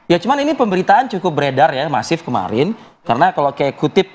Ya cuman ini pemberitaan cukup beredar ya, masif kemarin. Karena kalau kayak kutip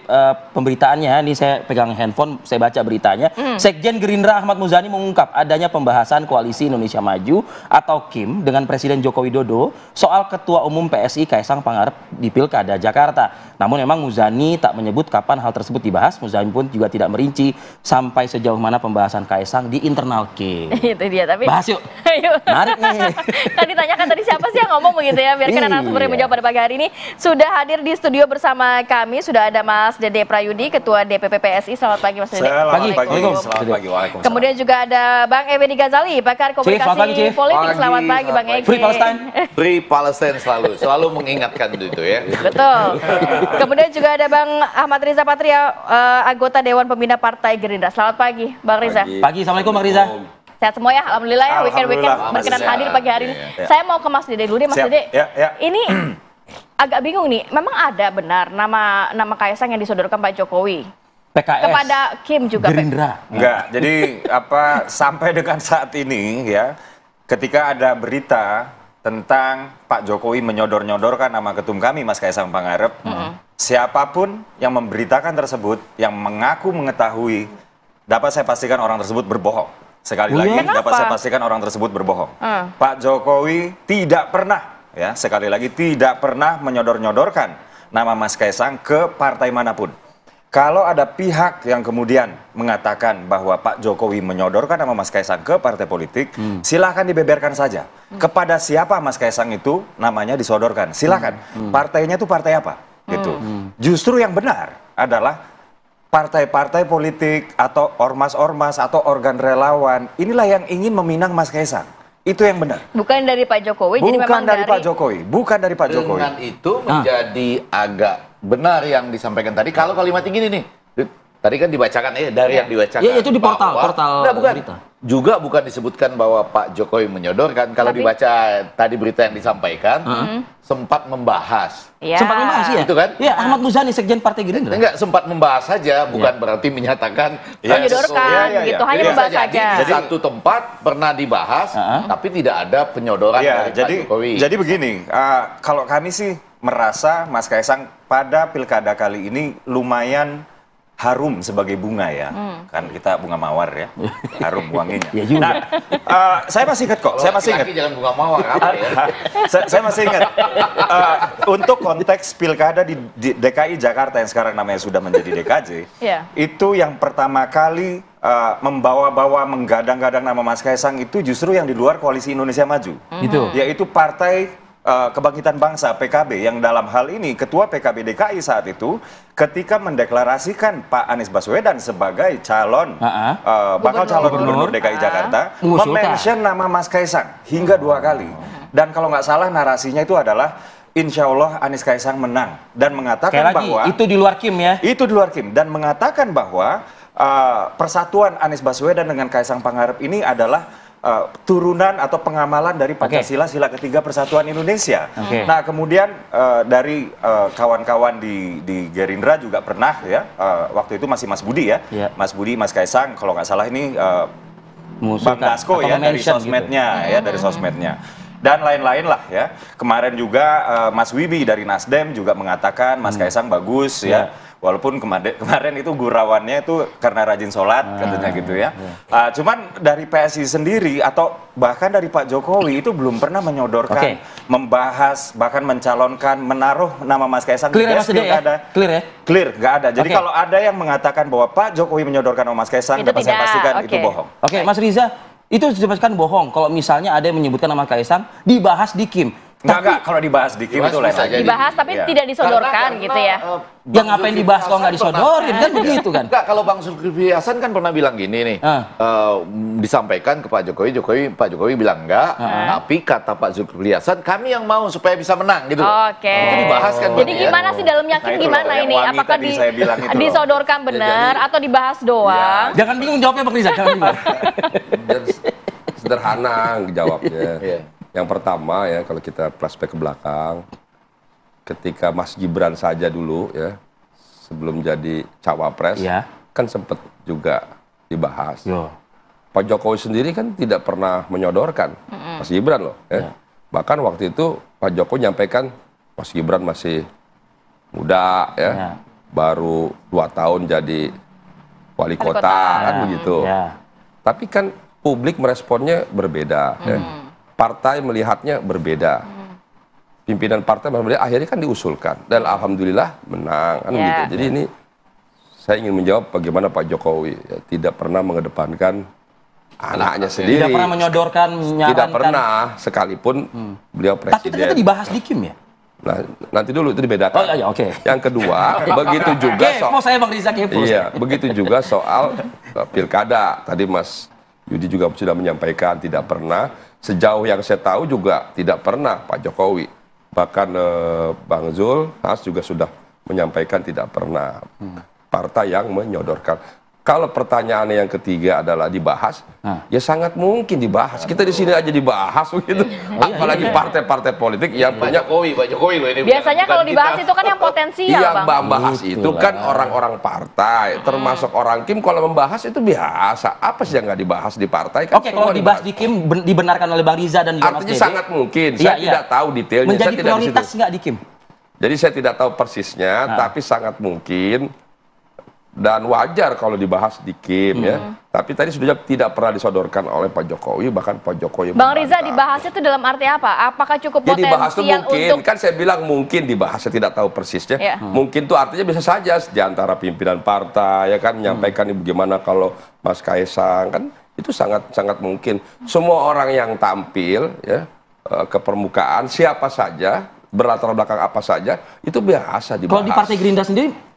pemberitaannya, ini saya pegang handphone, saya baca beritanya. Sekjen Gerindra Ahmad Muzani mengungkap adanya pembahasan Koalisi Indonesia Maju atau KIM dengan Presiden Joko Widodo soal Ketua Umum PSI Kaisang Pangarep di Pilkada Jakarta. Namun memang Muzani tak menyebut kapan hal tersebut dibahas. Muzani pun juga tidak merinci sampai sejauh mana pembahasan Kaisang di internal KIM. Itu dia, tapi bahas yuk. Yuk. Menarik nih. Kan ditanyakan tadi siapa sih yang ngomong begitu ya. Biarkan narasumber yang menjawab pada pagi hari ini. Sudah hadir di studio bersama kami, sudah ada Mas Dede Prayudi, Ketua DPP PSI. Selamat pagi Mas Dede. Selamat pagi. Waalaikumsalam. Waalaikumsalam. Kemudian juga ada Bang Effendi Ghazali, pakar komunikasi politik. Selamat pagi Bang Effendi. Free Palestine. Free Palestine selalu mengingatkan itu ya. Betul. Kemudian juga ada Bang Ahmad Riza Patria, anggota Dewan Pembina Partai Gerindra. Selamat pagi Bang Riza. Pagi, Assalamualaikum Bang Riza. Sehat semua ya, alhamdulillah ya. Weekend Alhamdulillah, berkenan sehat. hadir pagi hari ini. Ya. Saya mau ke Mas Dede dulu deh, Mas Siap. Dede. Ya. Ini agak bingung nih. Memang ada benar nama Kaisang yang disodorkan Pak Jokowi PKS. kepada Kim juga. Gerindra. Enggak, jadi sampai dengan saat ini ya, ketika ada berita tentang Pak Jokowi menyodor-nyodorkan nama ketum kami Mas Kaisang Pangarep, siapapun yang memberitakan tersebut, yang mengaku mengetahui, dapat saya pastikan orang tersebut berbohong. Sekali lagi, Kenapa? dapat saya pastikan orang tersebut berbohong. Pak Jokowi tidak pernah, ya sekali lagi tidak pernah menyodor-nyodorkan nama Mas Kaisang ke partai manapun. Kalau ada pihak yang kemudian mengatakan bahwa Pak Jokowi menyodorkan nama Mas Kaisang ke partai politik, silakan dibeberkan saja. Kepada siapa Mas Kaisang itu namanya disodorkan, silakan. Partainya itu partai apa? Gitu. Justru yang benar adalah partai-partai politik atau ormas-ormas atau organ relawan, inilah yang ingin meminang Mas Kaisang. Itu yang benar. Bukan dari Pak Jokowi, jadi Bukan memang dari Pak Jokowi, bukan dari Pak Jokowi. Dengan itu menjadi agak benar yang disampaikan tadi. Kalau kalimatnya gini nih, tadi kan dibacakan dari yang dibacakan. Ya itu di portal Enggak, bukan. berita. Juga bukan disebutkan bahwa Pak Jokowi menyodorkan. Kalau dibaca tadi berita yang disampaikan, sempat membahas. Ya. Sempat membahas ya? Itu kan? Ya, Ahmad Muzani, Sekjen Partai Gerindra. Enggak, sempat membahas saja, bukan berarti menyatakan Yes. menyodorkan gitu, hanya Jadi membahas Jadi saja. di satu tempat pernah dibahas, tapi tidak ada penyodoran Ya, dari Pak Jokowi. jadi begini, kalau kami sih merasa Mas Kaisang pada pilkada kali ini lumayan harum sebagai bunga ya, kan kita bunga mawar ya, harum wanginya. Ya juga. Nah, saya masih ingat kok, saya masih ingat. Laki-laki jangan bunga mawar apa ya? Saya masih ingat untuk konteks pilkada di DKI Jakarta yang sekarang namanya sudah menjadi DKJ, itu yang pertama kali membawa-bawa menggadang-gadang nama Mas Kaisang itu justru yang di luar Koalisi Indonesia Maju, yaitu Partai Kebangkitan Bangsa PKB, yang dalam hal ini Ketua PKB DKI saat itu ketika mendeklarasikan Pak Anies Baswedan sebagai calon bakal calon gubernur DKI Jakarta, mention nama Mas Kaisang hingga 2 kali. Dan kalau nggak salah narasinya itu adalah insya Allah Anies Kaisang menang, dan mengatakan bahwa itu di luar Kim ya. Itu di luar Kim, dan mengatakan bahwa persatuan Anies Baswedan dengan Kaisang Pangarep ini adalah turunan atau pengamalan dari Pancasila Sila Ketiga Persatuan Indonesia. Nah, kemudian dari kawan-kawan di Gerindra juga pernah ya, waktu itu masih Mas Budi ya, Mas Budi, Mas Kaisang, kalau nggak salah ini Bang Dasko ya dari sosmednya gitu. Dari sosmednya. Dan lain-lain lah ya. Kemarin juga Mas Wibi dari Nasdem juga mengatakan Mas Kaisang bagus ya. Walaupun kemarin itu gurauannya itu karena rajin sholat katanya gitu ya. Cuman dari PSI sendiri atau bahkan dari Pak Jokowi itu belum pernah menyodorkan, membahas, bahkan mencalonkan, menaruh nama Mas Kaisang. Clear ya Mas Dede ya? Clear ya? Clear, nggak ada. Jadi kalau ada yang mengatakan bahwa Pak Jokowi menyodorkan nama Mas Kaisang, dapat saya pastikan itu bohong. Oke, Mas Riza, itu dipastikan bohong kalau misalnya ada yang menyebutkan nama Kaisang dibahas di Kim. Enggak, kalau dibahas di Kim itu lain lagi. Dibahas tapi tidak disodorkan gitu ya. Ya ngapain dibahas kalau nggak disodorin kan begitu kan? Enggak, kalau Bang Zulkifli Hasan kan pernah bilang gini nih, disampaikan ke Pak Jokowi, Pak Jokowi bilang enggak, tapi kata Pak Zulkifli Hasan, kami yang mau supaya bisa menang gitu. Itu dibahas kan. Jadi gimana sih dalamnya gimana ini? Apakah disodorkan benar atau dibahas doang? Jangan bingung jawabnya Bang Riza, jangan bingung. Sederhana jawabnya. Yang pertama ya, kalau kita flashback ke belakang, ketika Mas Gibran saja dulu ya, sebelum jadi cawapres, kan sempat juga dibahas. Pak Jokowi sendiri kan tidak pernah menyodorkan Mas Gibran loh. Ya. Bahkan waktu itu Pak Jokowi nyampaikan Mas Gibran masih muda ya, baru 2 tahun jadi wali kota kan begitu. Tapi kan publik meresponnya berbeda, ya. Partai melihatnya berbeda. Pimpinan partai akhirnya kan diusulkan dan alhamdulillah menang kan gitu. Jadi ini saya ingin menjawab bagaimana Pak Jokowi tidak pernah mengedepankan anaknya sendiri. Tidak pernah menyodorkan, menyarankan. Tidak pernah, sekalipun beliau presiden. Tapi ternyata dibahas di Kim ya? Nah, nanti dulu itu dibedakan. Oh iya, oke. Yang kedua, begitu juga soal saya Bang Riza kepo. Iya, begitu juga soal pilkada. Tadi Mas Yudi juga sudah menyampaikan tidak pernah. Sejauh yang saya tahu juga tidak pernah Pak Jokowi. Bahkan Bang Zul Has juga sudah menyampaikan tidak pernah partai yang menyodorkan. Kalau pertanyaannya yang ketiga adalah dibahas, ya sangat mungkin dibahas. Kita di sini aja dibahas begitu. Apalagi partai-partai politik yang punya Pak Jokowi loh ini. Biasanya kalau dibahas itu kan yang potensial, Yang Bang. bahas itu kan orang-orang partai, termasuk orang Kim. Kalau membahas itu biasa. Apa sih yang nggak dibahas di partai? Kan Oke, kalau dibahas di Kim dibenarkan oleh Bang Riza dan juga Mas Dede. Artinya sangat mungkin. Saya tidak tahu detailnya. Menjadi saya tidak prioritas nggak di Kim? Jadi saya tidak tahu persisnya, tapi sangat mungkin. Dan wajar kalau dibahas di Kim ya. Tapi tadi sudah tidak pernah disodorkan oleh Pak Jokowi, bahkan Pak Jokowi Bang Riza, dibahasnya itu dalam arti apa? Apakah cukup jadi dibahas itu potensial mungkin, untuk... kan saya bilang mungkin dibahas, saya tidak tahu persisnya. Mungkin itu artinya bisa saja di antara pimpinan partai ya kan menyampaikan bagaimana kalau Mas Kaisang, kan itu sangat mungkin. Semua orang yang tampil ya ke permukaan siapa saja, berlatar belakang apa saja, itu biasa dibahas. Kalau di Partai Gerindra sendiri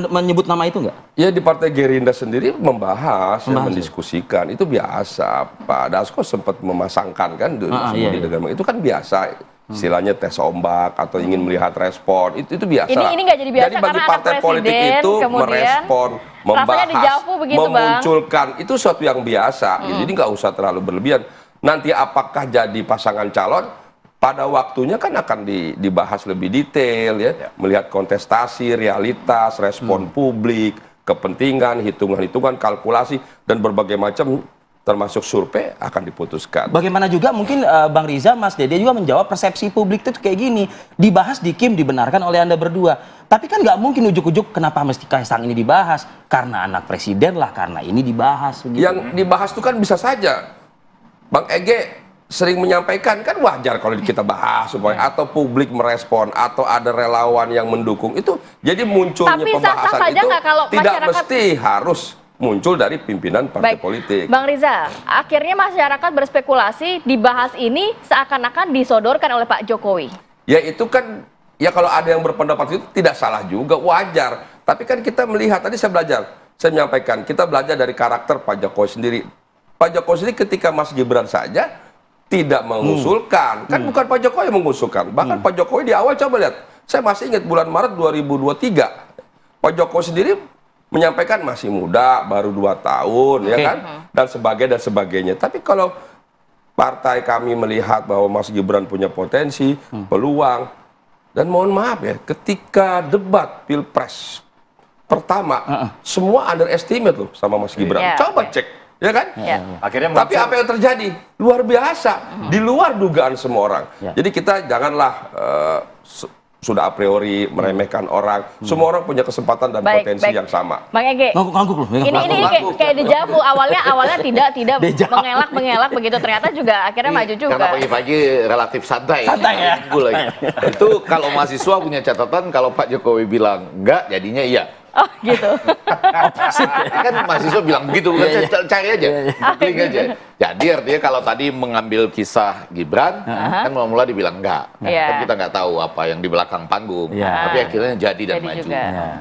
menyebut nama itu nggak? Ya di Partai Gerindra sendiri membahas. Ya, mendiskusikan, itu biasa. Pak Dasko sempat memasangkan kan itu kan biasa. Istilahnya tes ombak atau ingin melihat respon, itu biasa. Ini nggak jadi biasa. Jadi bagi karena partai politik itu merespon, membahas, memunculkan itu suatu yang biasa. Jadi nggak usah terlalu berlebihan. Nanti apakah jadi pasangan calon? Pada waktunya kan akan dibahas lebih detail ya, melihat kontestasi, realitas, respon publik, kepentingan, hitungan-hitungan, kalkulasi dan berbagai macam termasuk survei akan diputuskan. Bagaimana juga mungkin Bang Riza, Mas Dede juga menjawab persepsi publik itu kayak gini, dibahas di Kim dibenarkan oleh Anda berdua. Tapi kan nggak mungkin ujuk-ujuk kenapa mesti Kaisang ini dibahas? Karena anak presiden lah, karena ini dibahas. Begitu. Yang dibahas itu kan bisa saja. Bang Ege sering menyampaikan, kan wajar kalau kita bahas supaya atau publik merespon atau ada relawan yang mendukung itu. Jadi munculnya pembahasan itu tidak mesti harus muncul dari pimpinan partai politik. Bang Riza, akhirnya masyarakat berspekulasi dibahas ini seakan-akan disodorkan oleh Pak Jokowi. Ya itu kan, ya kalau ada yang berpendapat itu tidak salah juga, wajar. Tapi kan kita melihat, tadi saya menyampaikan, kita belajar dari karakter Pak Jokowi sendiri. Pak Jokowi sendiri ketika Mas Gibran saja tidak mengusulkan, kan bukan Pak Jokowi yang mengusulkan. Bahkan Pak Jokowi di awal, coba lihat, saya masih ingat bulan Maret 2023, Pak Jokowi sendiri menyampaikan masih muda, baru 2 tahun, ya kan, dan sebagainya. Tapi kalau partai kami melihat bahwa Mas Gibran punya potensi, peluang, dan mohon maaf ya, ketika debat Pilpres pertama, semua underestimate loh sama Mas Gibran. Coba cek. Ya kan? Akhirnya tapi apa yang terjadi? Luar biasa. Di luar dugaan semua orang. Jadi kita janganlah sudah a priori meremehkan orang. Semua orang punya kesempatan dan potensi yang sama. Bang Ege, ngangguk loh. Ini kayak dejavu. Awalnya tidak mengelak begitu. Ternyata juga akhirnya maju juga. Karena pagi-pagi relatif santai. Santai ya. Itu kalau mahasiswa punya catatan, kalau Pak Jokowi bilang enggak, jadinya iya. Oh gitu. Kan mahasiswa bilang begitu, cari aja, klik aja. Jadi artinya kalau tadi mengambil kisah Gibran, kan mula-mula dibilang enggak. Kan kita nggak tahu apa yang di belakang panggung. Tapi akhirnya jadi dan maju.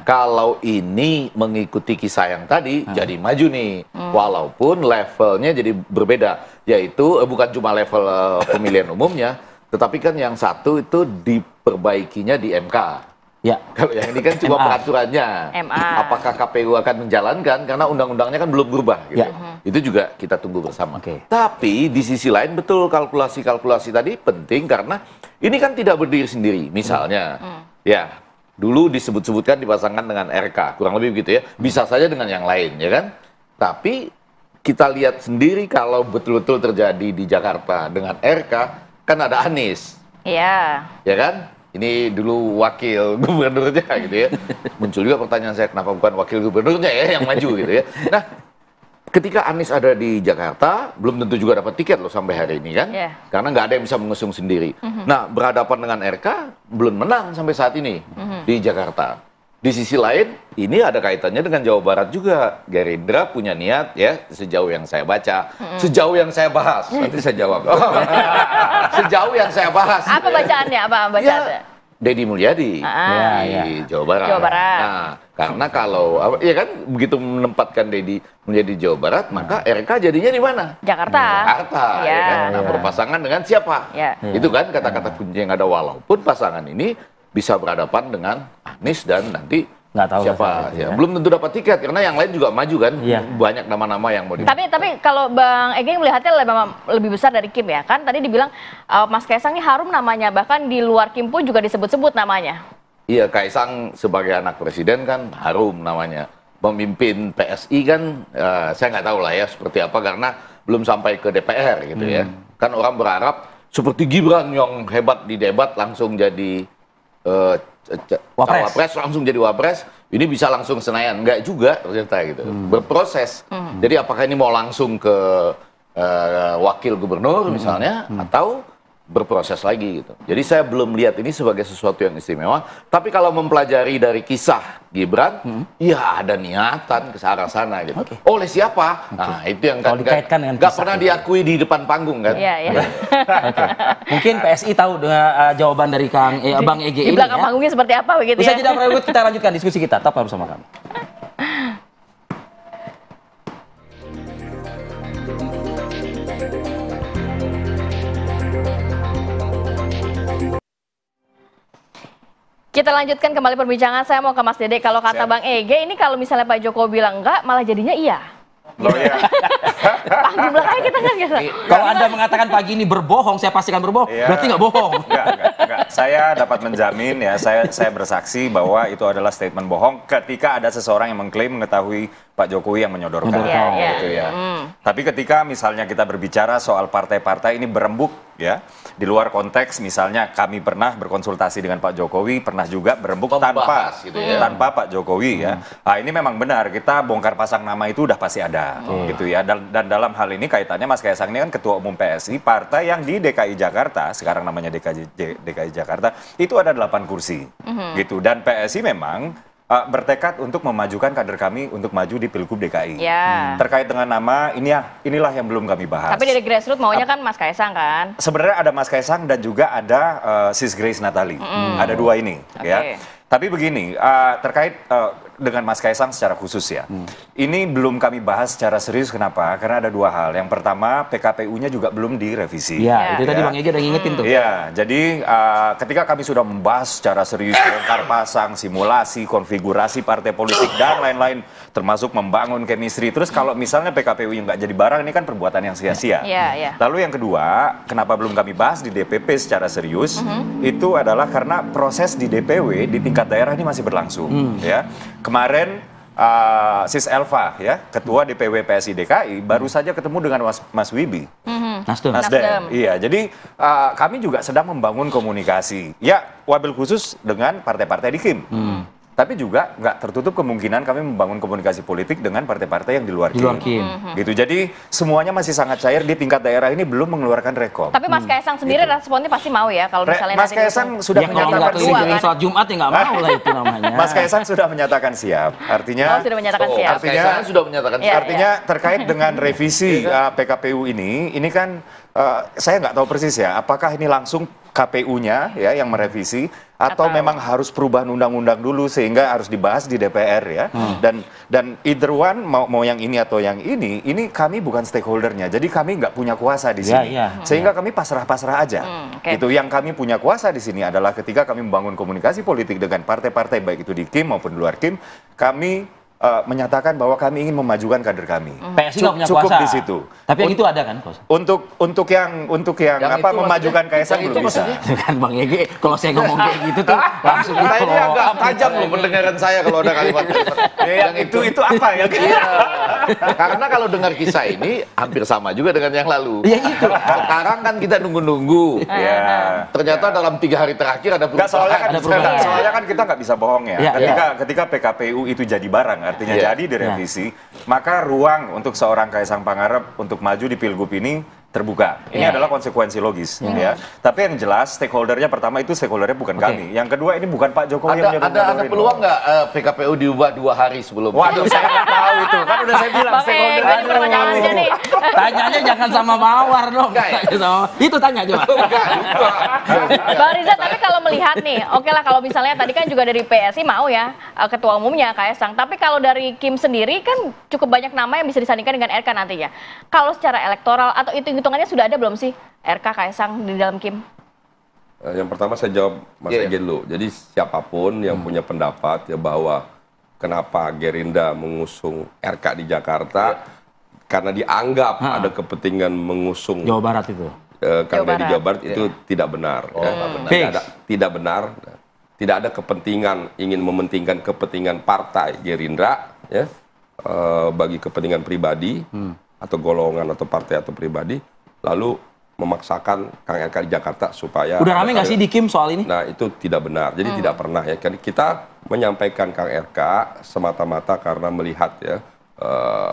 Kalau ini mengikuti kisah yang tadi, jadi maju nih. Walaupun levelnya jadi berbeda. Yaitu bukan cuma level pemilihan umumnya, tetapi kan yang satu itu diperbaikinya di MK. Ya. Kalau yang ini kan cuma peraturannya. Apakah KPU akan menjalankan? Karena undang-undangnya kan belum berubah. Gitu. Itu juga kita tunggu bersama. Tapi di sisi lain betul kalkulasi-kalkulasi tadi penting karena ini kan tidak berdiri sendiri. Misalnya, ya dulu disebut-sebutkan dipasangkan dengan RK, kurang lebih begitu ya. Bisa saja dengan yang lain, ya kan? Tapi kita lihat sendiri kalau betul-betul terjadi di Jakarta dengan RK, kan ada Anies. Iya. Ya kan? Ini dulu wakil gubernurnya gitu ya. Muncul juga pertanyaan saya, kenapa bukan wakil gubernurnya ya yang maju gitu ya. Nah, ketika Anies ada di Jakarta, belum tentu juga dapat tiket loh sampai hari ini kan. Karena nggak ada yang bisa mengusung sendiri. Nah, berhadapan dengan RK, belum menang sampai saat ini di Jakarta. Di sisi lain, ini ada kaitannya dengan Jawa Barat juga. Gerindra punya niat ya, sejauh yang saya baca, sejauh yang saya bahas. Nanti saya jawab. Sejauh yang saya bahas. Apa bacaannya? Apa bacaannya? Ya, Deddy Mulyadi di Jawa Barat. Jawa Barat. Nah, karena kalau ya kan begitu menempatkan Deddy Mulyadi Jawa Barat, maka RK jadinya di mana? Jakarta. Jakarta. Ya kan? Nah, berpasangan dengan siapa? Itu kan kata-kata kunci yang ada, walaupun pasangan ini bisa berhadapan dengan Anies dan nanti nggak tahu siapa ya. Belum tentu dapat tiket karena yang lain juga maju kan. Banyak nama-nama yang mau Tapi kalau Bang Ege melihatnya lebih besar dari Kim ya kan, tadi dibilang Mas Kaisang ini harum namanya, bahkan di luar Kim pun juga disebut-sebut namanya. Iya, Kaisang sebagai anak presiden kan harum namanya. Pemimpin PSI kan saya nggak tahu lah ya seperti apa karena belum sampai ke DPR gitu ya. Kan orang berharap seperti Gibran yang hebat di debat langsung jadi wapres, langsung jadi wapres, ini bisa langsung Senayan. Enggak juga ternyata gitu. Berproses. Jadi apakah ini mau langsung ke wakil gubernur misalnya atau berproses lagi gitu. Jadi saya belum lihat ini sebagai sesuatu yang istimewa, tapi kalau mempelajari dari kisah Gibran, ya ada niatan ke arah sana gitu. Oleh siapa? Nah, itu yang kalau dikaitkan dengan nggak pernah diakui di depan panggung kan. Iya. Mungkin PSI tahu dengan jawaban dari Bang Ege ini. Di belakang panggungnya seperti apa begitu Bisa ya? tidak berikut kita lanjutkan diskusi kita. Tetap bersama kami. Kita lanjutkan kembali perbincangan. Saya mau ke Mas Dede. Kalau kata Bang Ege, ini kalau misalnya Pak Jokowi bilang enggak, malah jadinya iya. Loh ya. Panggung belakangnya kita kan gitu. Kalau Anda mengatakan pagi ini berbohong, saya pastikan berbohong. Berarti nggak bohong. Enggak. Saya dapat menjamin ya, saya bersaksi bahwa itu adalah statement bohong ketika ada seseorang yang mengklaim mengetahui Pak Jokowi yang menyodorkan. Gitu ya. Tapi ketika misalnya kita berbicara soal partai-partai ini berembuk ya, di luar konteks misalnya kami pernah berkonsultasi dengan Pak Jokowi, pernah juga berembuk tanpa Pak Jokowi ya. Nah, ini memang benar, kita bongkar pasang nama itu udah pasti ada gitu ya. Dan dalam hal ini kaitannya Mas Kaisang ini kan Ketua Umum PSI, partai yang di DKI Jakarta, sekarang namanya DKI Jakarta, itu ada 8 kursi gitu. Dan PSI memang bertekad untuk memajukan kader kami untuk maju di Pilgub DKI. Terkait dengan nama, inilah yang belum kami bahas. Tapi dari grassroots maunya kan Mas Kaisang kan? Sebenarnya ada Mas Kaisang dan juga ada Sis Grace Natali. Ada dua ini. Ya. Tapi begini, terkait dengan Mas Kaisang secara khusus ya. Ini belum kami bahas secara serius, kenapa? Karena ada dua hal. Yang pertama, PKPU-nya juga belum direvisi. Iya, itu tadi Bang Ege udah ngingetin tuh. Iya, jadi ketika kami sudah membahas secara serius, bongkar pasang, simulasi, konfigurasi partai politik, dan lain-lain, termasuk membangun chemistry. Terus kalau misalnya PKPU-nya nggak jadi barang, ini kan perbuatan yang sia-sia. Lalu yang kedua, kenapa belum kami bahas di DPP secara serius, itu adalah karena proses di DPW, di tingkat daerah ini masih berlangsung. Ya. Kemarin Sis Elva ya, Ketua DPW PSI DKI baru saja ketemu dengan Mas Wibi. Nasdem. Iya, jadi kami juga sedang membangun komunikasi. Ya, wabil khusus dengan partai-partai di Kim. Tapi juga nggak tertutup kemungkinan kami membangun komunikasi politik dengan partai-partai yang di luar Kim. Gitu. Jadi semuanya masih sangat cair, di tingkat daerah ini belum mengeluarkan rekom. Tapi Mas Kaisang sendiri responnya pasti mau ya kalau misalnya Mas Kaisang sudah menyatakan sholat Jumat ya nggak mau lah itu namanya. Mas Kaisang sudah menyatakan siap. Artinya sudah menyatakan siap. Artinya sudah menyatakan siap. Artinya terkait dengan revisi PKPU ini kan saya nggak tahu persis ya, apakah ini langsung KPU-nya ya yang merevisi atau memang harus perubahan undang-undang dulu sehingga harus dibahas di DPR ya. Dan either one mau yang ini atau yang ini kami bukan stakeholdernya. Jadi kami nggak punya kuasa di sini. Sehingga kami pasrah-pasrah aja. Gitu. Yang kami punya kuasa di sini adalah ketika kami membangun komunikasi politik dengan partai-partai baik itu di Kim maupun di luar Kim, kami menyatakan bahwa kami ingin memajukan kader kami. PSI nggak punya cukup kuasa. Di situ. Tapi yang itu ada kan, Kos? Untuk yang apa memajukan Kaisang belum bisa. Kan Bang Ege, kalau saya ngomong kayak gitu tuh langsung Saya ini agak tajam loh pendengaran saya kalau ada kalimat yang itu apa ya? Karena kalau dengar kisah ini hampir sama juga dengan yang lalu. Ya itu. Sekarang kan kita nunggu-nunggu. Ya. Ternyata dalam 3 hari terakhir ada perubahan. Soalnya kan kita nggak bisa bohong ya. Ketika PKPU itu jadi barang, artinya jadi direvisi, maka ruang untuk seorang Kaisang Pangarep untuk maju di Pilgub ini terbuka. Ini adalah konsekuensi logis, ya. Tapi yang jelas stakeholdernya pertama itu stakeholdernya bukan kami. Yang kedua ini bukan Pak Jokowi yang ada peluang nggak PKPU diubah 2 hari sebelum? Waduh, saya nggak tahu itu. Kan udah saya bilang stakeholdernya. Tanyanya jangan sama Mawar dong. Itu tanya coba. Bang Riza, tapi kalau melihat nih, oke lah kalau misalnya tadi kan juga dari PSI mau ya ketua umumnya Kaisang. Tapi kalau dari Kim sendiri kan cukup banyak nama yang bisa disandingkan dengan RK nantinya. Kalau secara elektoral atau itu hitungannya sudah ada belum sih RK Kaisang di dalam Kim? Yang pertama saya jawab Mas Ege dulu. Jadi siapapun yang punya pendapat ya bahwa kenapa Gerindra mengusung RK di Jakarta karena dianggap ada kepentingan mengusung Jawa Barat itu. Karena di Jawa Barat itu tidak benar. Tidak benar. Tidak ada kepentingan ingin mementingkan kepentingan partai Gerindra ya bagi kepentingan pribadi atau golongan atau partai atau pribadi, lalu memaksakan Kang RK di Jakarta supaya... Udah rame nggak sih di Kim soal ini? Nah itu tidak benar, jadi tidak pernah ya. Kita menyampaikan Kang RK semata-mata karena melihat ya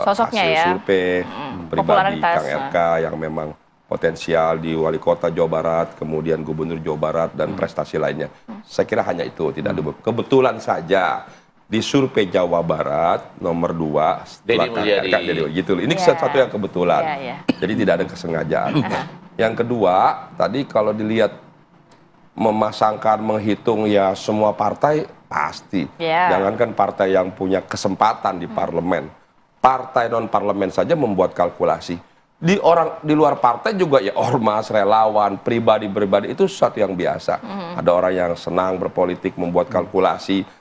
sosoknya hasil survei pribadi Kang RK yang memang potensial di wali kota Jawa Barat, kemudian gubernur Jawa Barat dan prestasi lainnya. Saya kira hanya itu, tidak ada. Kebetulan saja di survei Jawa Barat nomor 2 setelah RK jadi gitu. Ini satu yang kebetulan. Jadi tidak ada kesengajaan. Yang kedua, tadi kalau dilihat memasangkan, menghitung ya semua partai pasti. Jangankan partai yang punya kesempatan di parlemen. Partai non parlemen saja membuat kalkulasi. Di luar partai juga ya ormas, relawan, pribadi itu sesuatu yang biasa. Ada orang yang senang berpolitik membuat kalkulasi.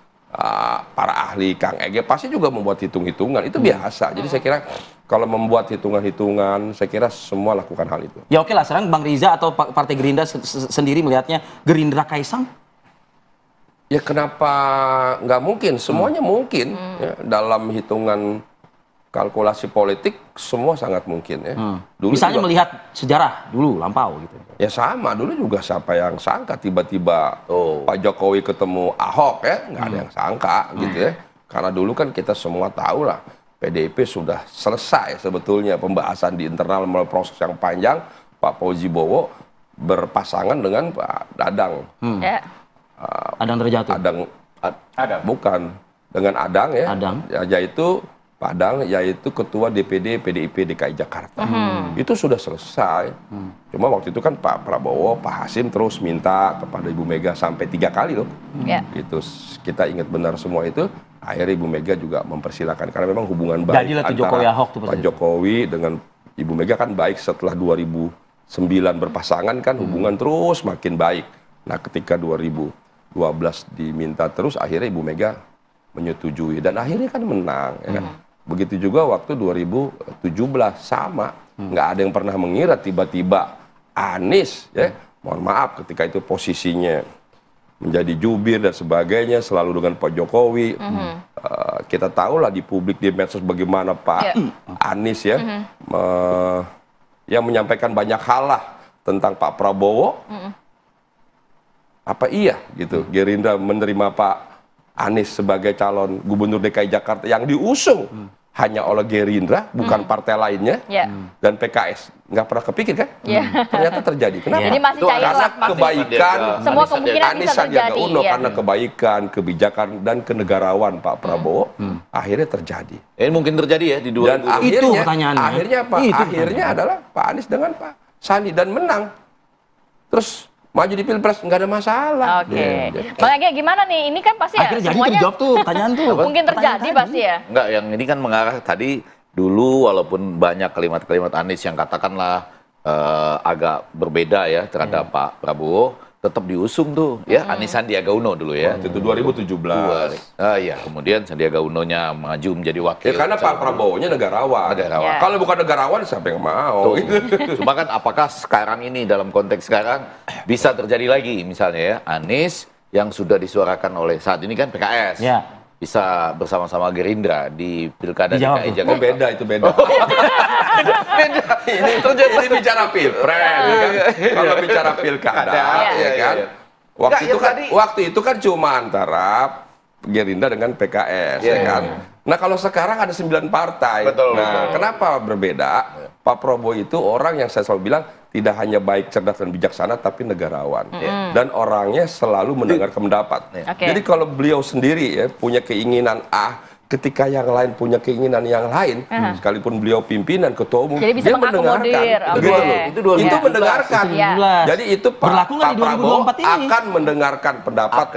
Para ahli Kang Ege pasti juga membuat hitung-hitungan, itu biasa. Jadi saya kira kalau membuat hitungan-hitungan, saya kira semua lakukan hal itu. Ya oke lah, sekarang Bang Riza atau Partai Gerindra sendiri melihatnya Gerindra Kaisang? Ya kenapa nggak mungkin? Semuanya mungkin. Ya, dalam hitungan kalkulasi politik semua sangat mungkin ya. Dulu misalnya juga, melihat sejarah dulu lampau gitu. Ya sama, dulu juga siapa yang sangka tiba-tiba Pak Jokowi ketemu Ahok ya, nggak ada yang sangka gitu ya. Karena dulu kan kita semua tahu lah PDIP sudah selesai sebetulnya pembahasan di internal melalui proses yang panjang. Pak Fauzi Bowo berpasangan dengan Pak Dadang. Adang Terjatuh. Adang. Bukan dengan Adang ya. Adang. Yaitu Padang, yaitu Ketua DPD PDIP DKI Jakarta. Itu sudah selesai. Cuma waktu itu kan Pak Prabowo, Pak Hasim terus minta kepada Ibu Mega sampai 3 kali loh. Gitu. Kita ingat benar semua itu. Akhirnya Ibu Mega juga mempersilahkan. Karena memang hubungan baik antara Pak Jokowi dengan Ibu Mega kan baik setelah 2009 berpasangan kan hubungan terus makin baik. Nah ketika 2012 diminta terus akhirnya Ibu Mega menyetujui. Dan akhirnya kan menang. Ya kan? Begitu juga waktu 2017 sama, nggak ada yang pernah mengira tiba-tiba Anies, ya, mohon maaf ketika itu posisinya menjadi jubir dan sebagainya, selalu dengan Pak Jokowi. Kita tahu lah di publik di medsos bagaimana Pak Anies ya, yang menyampaikan banyak hal lah tentang Pak Prabowo. Apa iya gitu Gerindra menerima Pak Anies sebagai calon gubernur DKI Jakarta yang diusung hanya oleh Gerindra, bukan partai lainnya, dan PKS. Nggak pernah kepikir kan? Ternyata terjadi. Kenapa? Jadi masih cair karena kebaikan semua kemungkinan Anies bisa Sandiaga terjadi. Uno, karena kebaikan, kebijakan, dan kenegarawan Pak Prabowo, akhirnya terjadi. Ini mungkin terjadi ya di 2020. Dan akhirnya, itu pertanyaannya. Akhirnya apa? Akhirnya adalah Pak Anies dengan Pak Sandi dan menang. Terus maju di Pilpres nggak ada masalah. Oke. Bang Ege gimana nih? Ini kan pasti ya akhirnya jadi semuanya terjawab tuh pertanyaan tuh. mungkin terjadi pasti ya. Enggak, yang ini kan mengarah tadi dulu walaupun banyak kalimat-kalimat Anies yang katakanlah agak berbeda ya terhadap Pak Prabowo, tetap diusung tuh, ya Anies Sandiaga Uno dulu ya. Itu 2017. Iya, kemudian Sandiaga Unonya maju menjadi wakil. Ya, karena Pak Prabowo-nya negarawan. Ya. Kalau bukan negarawan, siapa yang mau? Cuma kan apakah sekarang ini dalam konteks sekarang bisa terjadi lagi misalnya ya Anies yang sudah disuarakan oleh saat ini kan PKS. Ya. Bisa bersama-sama Gerindra di Pilkada Dijawab DKI tuh. Jakarta. Beda itu beda. ini bicara pilpres. Kan? Kalau bicara pilkada, ya kan. Waktu itu kan cuma antara Gerindra dengan PKS, ya kan. Nah kalau sekarang ada 9 partai. Betul. Kenapa berbeda? Pak Prabowo itu orang yang saya selalu bilang tidak hanya baik, cerdas dan bijaksana, tapi negarawan. Dan orangnya selalu mendengarkan pendapat. Jadi kalau beliau sendiri ya punya keinginan A, ketika yang lain punya keinginan yang lain, sekalipun beliau pimpinan, ketua umum, jadi bisa dia mendengarkan. Itu Itu mendengarkan. Ya. Jadi itu Berlaku nggak Pak di 2024 Prabowo ini? akan mendengarkan pendapat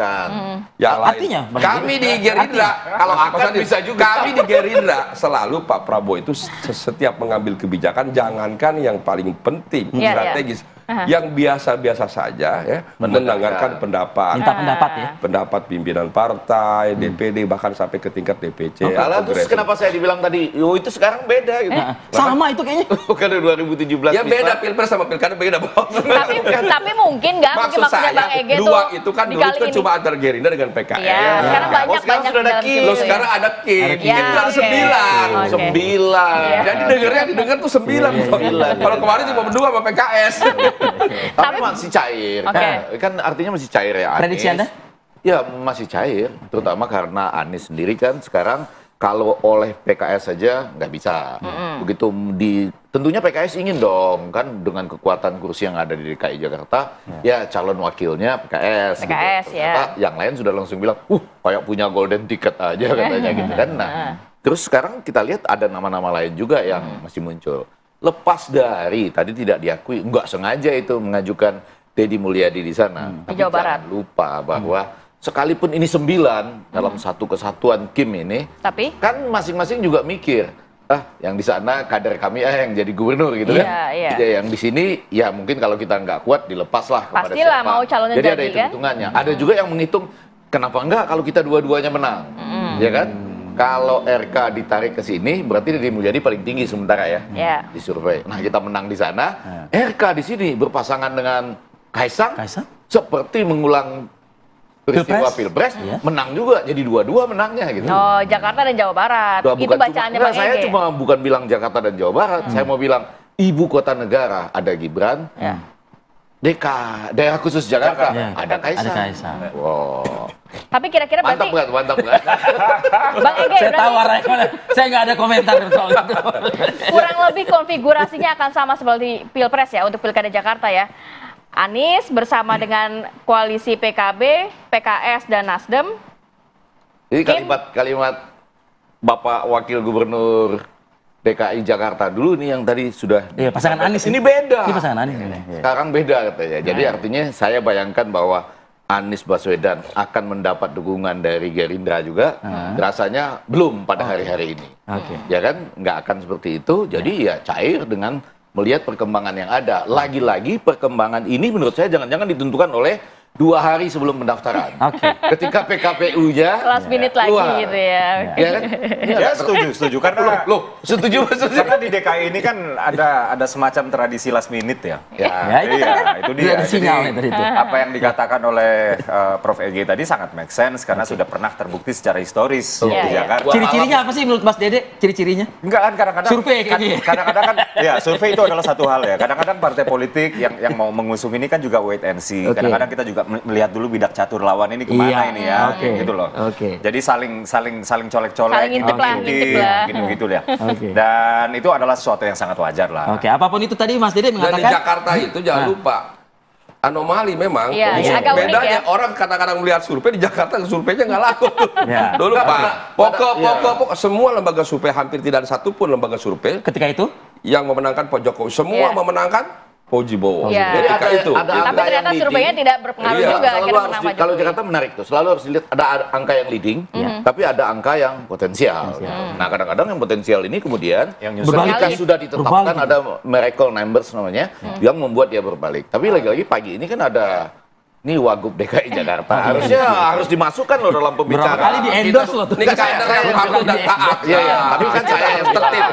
yang lain. Artinya, kami di Gerindra, kalau akan bisa juga. Kami di Gerindra selalu Pak Prabowo itu setiap mengambil kebijakan, jangankan yang paling penting, strategis, yang biasa-biasa saja ya, mendengarkan pendapat. Minta pendapat ya. Pendapat pimpinan partai, DPD, bahkan sampai ke tingkat DPC. Kalau terus kenapa saya dibilang tadi, yo itu sekarang beda gitu. Sama itu kayaknya. Bukan 2017. Ya beda, pilpres sama pilkada beda. tapi mungkin nggak mungkin Maksud maksudnya saya, Bang Ege tuh dua itu kan dulu dikali itu kan ini. cuma antar Gerindra dengan PKS. Iya, sekarang banyak sekarang sudah ada dalam Kim. Loh gitu sekarang ya. ada Kim. Ya, Kim itu ada oke. 9. Oke. 9. Jadi dengernya didengar tuh 9. Kalau kemarin cuma berdua sama PKS. Tapi masih cair. Oke. Kan artinya masih cair ya Anies. Prediksi Anda? Ya masih cair, terutama karena Anies sendiri kan sekarang kalau oleh PKS saja nggak bisa. Begitu tentunya PKS ingin dong kan dengan kekuatan kursi yang ada di DKI Jakarta, ya calon wakilnya PKS. PKS gitu. ya. Yang lain sudah langsung bilang, kayak punya golden ticket aja katanya gitu kan. Nah, terus sekarang kita lihat ada nama-nama lain juga yang masih muncul. Lepas dari tadi tidak diakui, nggak sengaja itu mengajukan Deddy Mulyadi di sana. Di Jawa Barat. Jangan lupa bahwa sekalipun ini 9 dalam satu kesatuan Kim ini, Tapi kan masing-masing juga mikir, yang di sana kader kami yang jadi gubernur gitu kan. Iya. Yang di sini ya mungkin kalau kita nggak kuat dilepaslah kepada Pastilah siapa. mau calonnya Jadi ada jadi, kan? hitung-hitungannya. Ada juga yang menghitung kenapa enggak kalau kita dua-duanya menang. Ya kan? Kalau RK ditarik ke sini berarti Deddy Mulyadi paling tinggi sementara ya. Di survei. Nah, kita menang di sana, RK di sini berpasangan dengan Kaisang. Seperti mengulang peristiwa Pilpres, menang juga, jadi dua-dua menangnya gitu. Oh, Jakarta dan Jawa Barat. Itu bacaannya Bang Ege. Saya cuma bukan bilang Jakarta dan Jawa Barat, saya mau bilang ibu kota negara ada Gibran, daerah khusus Jakarta ada Kaisang. Wow. Tapi kira-kira berarti Mantap nggak? Bang Ege Saya tahu berarti arahnya mana. Saya nggak ada komentar soal itu. kurang lebih konfigurasinya akan sama seperti Pilpres ya untuk Pilkada Jakarta ya. Anies bersama dengan koalisi PKB, PKS dan Nasdem. Jadi kalimat Bapak Wakil Gubernur DKI Jakarta dulu nih yang tadi sudah pasangan Anies ini beda. Ini pasangan Anies. Sekarang beda katanya. Jadi artinya saya bayangkan bahwa Anies Baswedan akan mendapat dukungan dari Gerindra juga. Rasanya belum pada hari-hari ini. Ya kan nggak akan seperti itu. Jadi ya cair dengan melihat perkembangan yang ada. Lagi-lagi perkembangan ini menurut saya jangan-jangan ditentukan oleh 2 hari sebelum pendaftaran. Ketika PKPU-nya Last minute lagi gitu ya. Ya kan? Ya setuju karena Setuju. karena di DKI ini kan ada semacam tradisi last minute ya. Itu dia. Jadi, apa yang dikatakan oleh Prof. Ege tadi sangat make sense karena sudah pernah terbukti secara historis di Jakarta. Ciri-cirinya apa sih menurut Mas Dede? Ciri-cirinya? Enggak kan kadang-kadang Survei kayaknya. Kadang-kadang kan ya survei itu adalah satu hal ya. Kadang-kadang partai politik yang mau mengusung ini kan juga wait and see. Kadang-kadang kita juga melihat dulu bidak catur lawan ini kemana ini ya, gitu loh. Jadi saling colek-colek, Saling ngintip lah. gitu ya. Dan itu adalah sesuatu yang sangat wajar lah. Apapun itu tadi Mas Dede mengatakan. Dan di Jakarta itu jangan lupa anomali memang. Agak unik bedanya ya. orang kadang-kadang melihat survei di Jakarta, surveinya nggak laku. Dulu Pak, pokok semua lembaga survei hampir tidak ada satupun lembaga survei ketika itu yang memenangkan Pak Jokowi. Semua memenangkan Faujibowo. Jadi tapi ternyata surveinya tidak berpengaruh juga akhirnya menang Pak Kalau Jokowi. Jakarta menarik tuh, selalu harus dilihat ada angka yang leading, tapi ada angka yang potensial. Nah kadang-kadang yang potensial ini kemudian ketika sudah ditetapkan ada miracle numbers namanya, yang membuat dia berbalik. Tapi lagi-lagi pagi ini kan ada Ini Wagub DKI Jakarta. Harus dimasukkan loh dalam pembicaraan. Berapa kali di-endorse loh tuh. Ini kader yang patuh dan taat. Iya. Tapi kan saya yang tertib.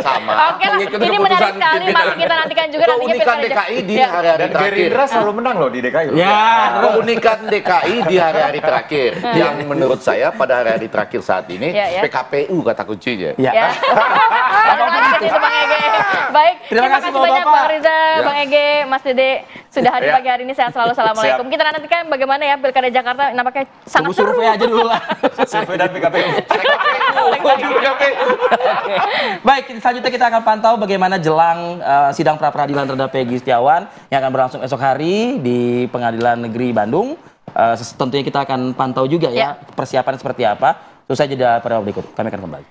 Sama. Oke lah, ini menarik sekali. Mari kita nantikan juga nantinya Keunikan DKI di hari-hari Dan terakhir. Gerindra selalu menang loh di DKI. Ya. Keunikan DKI di hari-hari terakhir. Yang menurut saya pada hari-hari terakhir saat ini, PKPU kata kuncinya. Ya. Bang Ege. Baik, terima kasih banyak Bang Riza, Bang Ege, Mas Dede sudah hadir pagi hari ini. Sehat selalu. Assalamualaikum. Kita nantikan bagaimana ya Pilkada Jakarta, nampaknya sangat seru. Survei aja dulu lah. Survei dan PKPU. Baik, selanjutnya kita akan pantau bagaimana jelang sidang pra-peradilan terhadap Peggy Setiawan yang akan berlangsung esok hari di Pengadilan Negeri Bandung. Tentunya kita akan pantau juga ya persiapan seperti apa. Selesai jeda pada berikut. Kami akan kembali.